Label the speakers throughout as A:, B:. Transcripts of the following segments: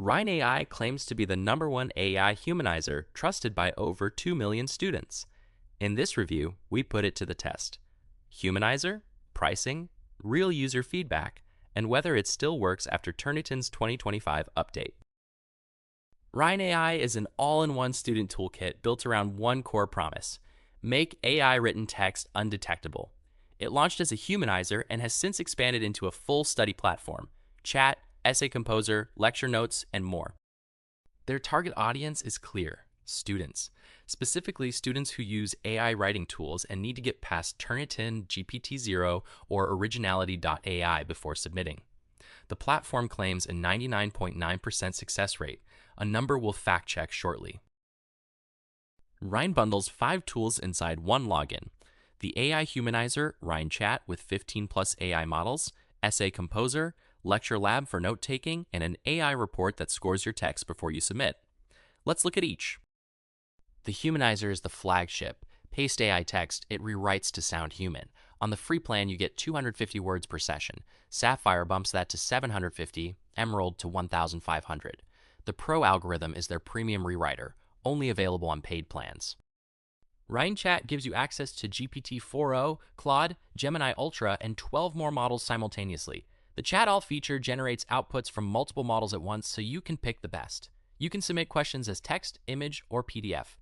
A: Ryne AI claims to be the #1 AI humanizer trusted by over 2 million students. In this review, we put it to the test. Humanizer, pricing, real user feedback, and whether it still works after Turnitin's 2025 update. Ryne AI is an all-in-one student toolkit built around one core promise: make AI-written text undetectable. It launched as a humanizer and has since expanded into a full study platform: chat, essay composer, lecture notes, and more. Their target audience is clear: students, specifically students who use AI writing tools and need to get past Turnitin, GPT-0, or Originality.ai before submitting. The platform claims a 99.9% success rate, a number we'll fact-check shortly. Ryne bundles 5 tools inside one login: the AI Humanizer, Ryne Chat with 15+ AI models, Essay Composer, Lecture Lab for note-taking, and an AI report that scores your text before you submit. Let's look at each. The Humanizer is the flagship. Paste AI text, it rewrites to sound human. On the free plan, you get 250 words per session. Sapphire bumps that to 750, Emerald to 1,500. The Pro algorithm is their premium rewriter, only available on paid plans. Ryne Chat gives you access to GPT-4o, Claude, Gemini Ultra, and 12 more models simultaneously. The Chat All feature generates outputs from multiple models at once, so you can pick the best. You can submit questions as text, image, or PDF.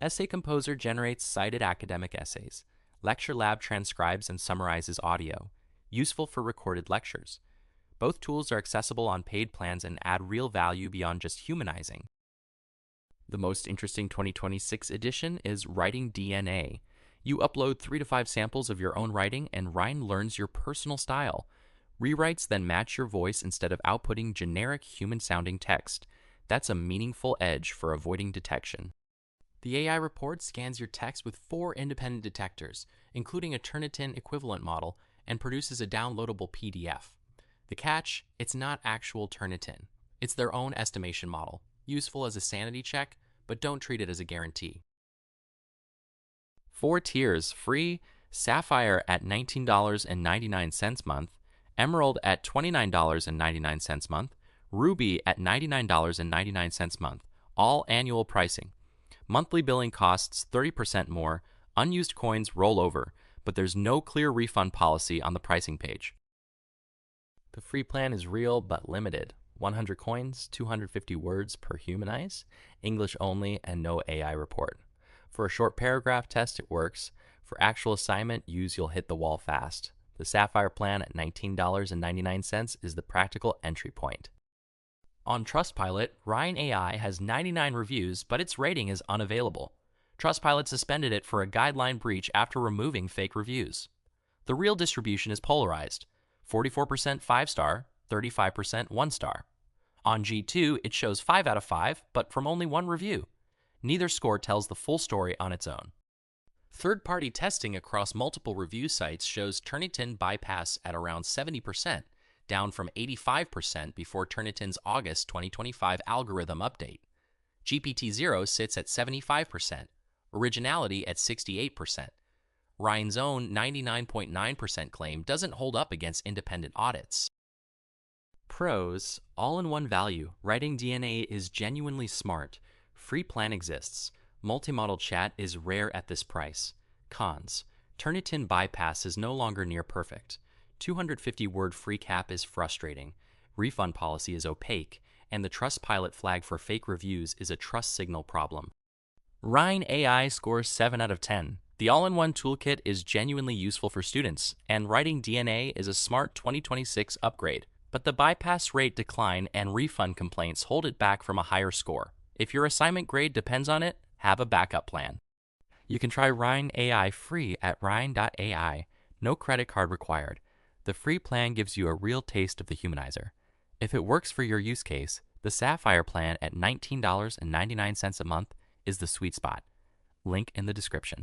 A: Essay Composer generates cited academic essays. Lecture Lab transcribes and summarizes audio, useful for recorded lectures. Both tools are accessible on paid plans and add real value beyond just humanizing. The most interesting 2026 edition is Writing DNA. You upload 3 to 5 samples of your own writing, and Ryne learns your personal style. Rewrites then match your voice instead of outputting generic human-sounding text. That's a meaningful edge for avoiding detection. The AI report scans your text with 4 independent detectors, including a Turnitin equivalent model, and produces a downloadable PDF. The catch: it's not actual Turnitin. It's their own estimation model, useful as a sanity check, but don't treat it as a guarantee. 4 tiers: free, Sapphire at $19.99 month, Emerald at $29.99 month, Ruby at $99.99 month, all annual pricing. Monthly billing costs 30% more, unused coins roll over, but there's no clear refund policy on the pricing page. The free plan is real but limited: 100 coins, 250 words per humanize, English only, and no AI report. For a short paragraph test, it works. For actual assignment use, you'll hit the wall fast. The Sapphire plan at $19.99 is the practical entry point. On Trustpilot, Ryne AI has 99 reviews, but its rating is unavailable. Trustpilot suspended it for a guideline breach after removing fake reviews. The real distribution is polarized: 44% 5-star, 35% 1-star. On G2, it shows 5 out of 5, but from only 1 review. Neither score tells the full story on its own. Third-party testing across multiple review sites shows Turnitin bypass at around 70%, down from 85% before Turnitin's August 2025 algorithm update. GPT-0 sits at 75%, Originality at 68%. Ryne's own 99.9% claim doesn't hold up against independent audits. Pros: all-in-one value. Writing DNA is genuinely smart. Free plan exists. Multimodal chat is rare at this price. Cons: Turnitin bypass is no longer near perfect. 250-word free cap is frustrating. Refund policy is opaque, and the Trustpilot flag for fake reviews is a trust signal problem. Ryne AI scores 7 out of 10. The all-in-one toolkit is genuinely useful for students, and Writing DNA is a smart 2026 upgrade. But the bypass rate decline and refund complaints hold it back from a higher score. If your assignment grade depends on it, have a backup plan. You can try Ryne AI free at ryne.ai. No credit card required. The free plan gives you a real taste of the humanizer. If it works for your use case, the Sapphire plan at $19.99 a month is the sweet spot. Link in the description.